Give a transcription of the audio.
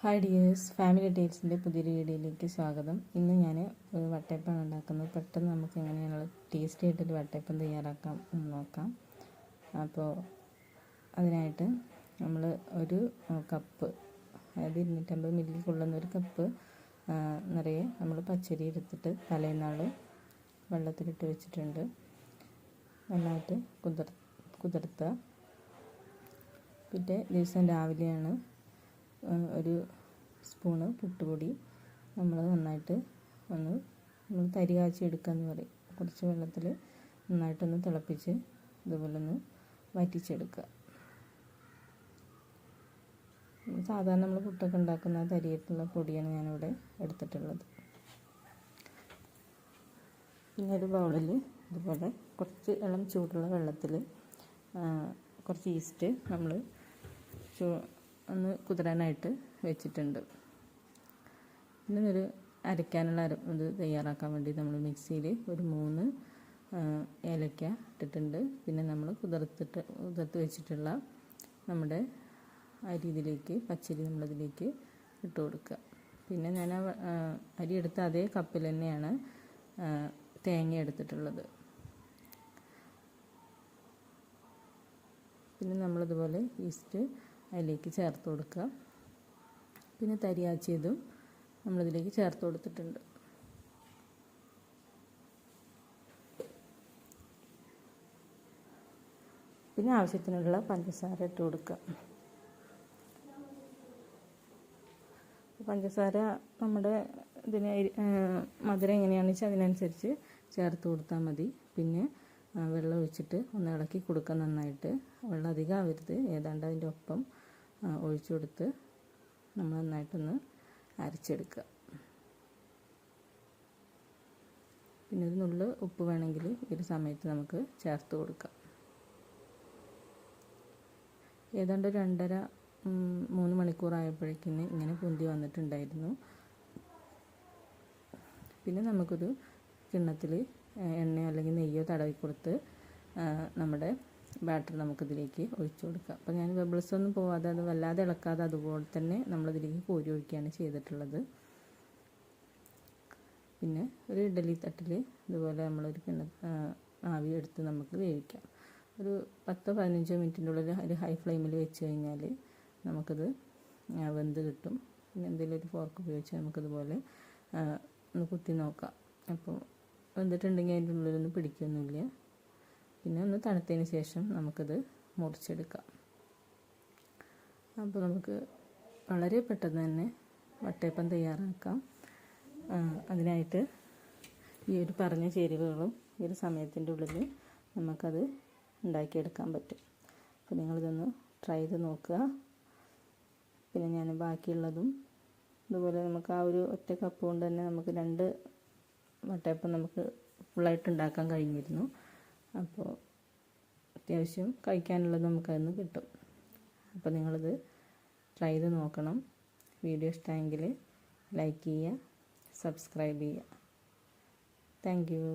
Hi dears, family ഡേറ്റ്സിൻ്റെ പുതിയൊരു വീഡിയോയിലേക്ക് സ്വാഗതം. ഇന്ന് ഞാൻ ഒരു വട്ടയപ്പമാണ് ഉണ്ടാക്കുന്നത്. പെട്ടെന്ന് നമുക്ക് എങ്ങനെയാണ് ടേസ്റ്റി ആയിട്ടൊരു വട്ടയപ്പം തയ്യാറാക്കാം എന്ന് നോക്കാം. അപ്പോൾ അതിനായിട്ട് നമ്മൾ ഒരു കപ്പ്, അതായത് 250 മില്ലി കൊള്ളുന്ന ഒരു കപ്പ് നിറയെ നമ്മൾ പച്ചരി എടുത്തിട്ട് തലേന്നാൾ വെള്ളത്തിലിട്ട് വെച്ചിട്ടുണ്ട്. നന്നായിട്ട് കുതിർത്തുക. പിറ്റേ ദിവസം രാവിലെയാണ് ഒരു സ്പൂണ് പുട്ടുപൊടി നമ്മൾ നന്നായിട്ട് നമ്മൾ തരി കാച്ചി എടുക്കുകയെന്ന് പറയും. കുറച്ച് വെള്ളത്തിൽ നന്നായിട്ടൊന്ന് തിളപ്പിച്ച് ഇതുപോലെ ഒന്ന് വറ്റിച്ചെടുക്കുക. സാധാരണ നമ്മൾ പുട്ടൊക്കെ ഉണ്ടാക്കുന്ന തരിയായിട്ടുള്ള പൊടിയാണ് ഞാനിവിടെ എടുത്തിട്ടുള്ളത്. പിന്നെ ഒരു ബൗളിൽ ഇതുപോലെ കുറച്ച് ഇളം ചൂടുള്ള വെള്ളത്തിൽ കുറച്ച് ഈസ്റ്റ് നമ്മൾ ഒന്ന് കുതിരാനായിട്ട് വെച്ചിട്ടുണ്ട്. പിന്നെ ഒരു അരയ്ക്കാനുള്ള ഇത് തയ്യാറാക്കാൻ വേണ്ടി നമ്മൾ മിക്സിയിൽ ഒരു 3 ഏലക്ക ഇട്ടിട്ടുണ്ട്. പിന്നെ നമ്മൾ കുതിർത്ത് വെച്ചിട്ടുള്ള നമ്മുടെ അരി ഇതിലേക്ക്, പച്ചരി നമ്മളിതിലേക്ക് ഇട്ട് കൊടുക്കുക. പിന്നെ ഞാൻ അരി എടുത്ത അതേ കപ്പിൽ തന്നെയാണ് തേങ്ങ എടുത്തിട്ടുള്ളത്. പിന്നെ നമ്മളിതുപോലെ ഈസ്റ്റ് അതിലേക്ക് ചേർത്ത് കൊടുക്കുക. പിന്നെ തരിയാച്ചിയതും നമ്മളിതിലേക്ക് ചേർത്ത് കൊടുത്തിട്ടുണ്ട്. പിന്നെ ആവശ്യത്തിനുള്ള പഞ്ചസാര ഇട്ട് കൊടുക്കുക. പഞ്ചസാര നമ്മുടെ മധുരം എങ്ങനെയാണെന്ന് വെച്ചാൽ അതിനനുസരിച്ച് ചേർത്ത് കൊടുത്താൽ മതി. പിന്നെ വെള്ളം ഒഴിച്ചിട്ട് ഒന്ന് ഇളക്കി കൊടുക്കുക നന്നായിട്ട്. വെള്ളം അധികം ആവരുത്, ഏതാണ്ട് അതിൻ്റെ ഒപ്പം ഒഴിച്ചു കൊടുത്ത് നമ്മൾ നന്നായിട്ടൊന്ന് അരച്ചെടുക്കുക. പിന്നെ ഒരു നുള്ള് ഉപ്പ് വേണമെങ്കിൽ ഈ ഒരു സമയത്ത് നമുക്ക് ചേർത്ത് കൊടുക്കാം. ഏതാണ്ട് 2.5-3 മണിക്കൂറായപ്പോഴേക്കും ഇങ്ങനെ പൊന്തി വന്നിട്ടുണ്ടായിരുന്നു. പിന്നെ നമുക്കൊരു കിണ്ണത്തിൽ എണ്ണയോ അല്ലെങ്കിൽ നെയ്യോ തടവി കൊടുത്ത് നമ്മുടെ ബാറ്റർ നമുക്കിതിലേക്ക് ഒഴിച്ചു കൊടുക്കാം. അപ്പോൾ ഞാൻ ബബിൾസ് ഒന്നും പോവാതെ, അത് വല്ലാതെ ഇളക്കാതെ അതുപോലെ തന്നെ നമ്മളിതിലേക്ക് കോരി ഒഴിക്കുകയാണ് ചെയ്തിട്ടുള്ളത്. പിന്നെ ഒരു ഇഡ്ഡലി തട്ടിൽ ഇതുപോലെ നമ്മളൊരു ആവി എടുത്ത് നമുക്ക് വേവിക്കാം. ഒരു 10-15 മിനിറ്റിൻ്റെ ഉള്ളിൽ ഒരു ഹൈ ഫ്ലെയിമിൽ വെച്ച് കഴിഞ്ഞാൽ നമുക്കത് വെന്ത് കിട്ടും. പിന്നെ എന്തെങ്കിലും ഒരു ഫോർക്ക് ഉപയോഗിച്ച് നമുക്കിതുപോലെ ഒന്ന് കുത്തി നോക്കാം. അപ്പോൾ വെന്തിട്ടുണ്ടെങ്കിൽ അതിൻ്റെ ഉള്ളിലൊന്നും പിടിക്കൊന്നുമില്ല. പിന്നെ ഒന്ന് തണുത്തതിന് ശേഷം നമുക്കത് മുറിച്ചെടുക്കാം. അപ്പോൾ നമുക്ക് വളരെ പെട്ടെന്ന് തന്നെ വട്ടയപ്പം തയ്യാറാക്കാം. അതിനായിട്ട് ഈ ഒരു പറഞ്ഞ ചേരുവകളും ഈ ഒരു സമയത്തിൻ്റെ ഉള്ളിൽ നമുക്കത് ഉണ്ടാക്കിയെടുക്കാൻ പറ്റും. അപ്പോൾ നിങ്ങളിതൊന്ന് ട്രൈ ചെയ്ത് നോക്കുക. പിന്നെ ഞാൻ ബാക്കിയുള്ളതും ഇതുപോലെ നമുക്ക് ആ ഒരു ഒറ്റ കപ്പ് കൊണ്ട് തന്നെ നമുക്ക് 2 വട്ടയപ്പം നമുക്ക് ഫുള്ളായിട്ട് ഉണ്ടാക്കാൻ കഴിഞ്ഞിരുന്നു. അപ്പോൾ അത്യാവശ്യം കഴിക്കാനുള്ളത് നമുക്കതിന്ന് കിട്ടും. അപ്പോൾ നിങ്ങളിത് ട്രൈ ചെയ്ത് നോക്കണം. വീഡിയോ ഇഷ്ടമെങ്കിൽ ലൈക്ക് ചെയ്യുക, സബ്സ്ക്രൈബ് ചെയ്യുക. Thank you.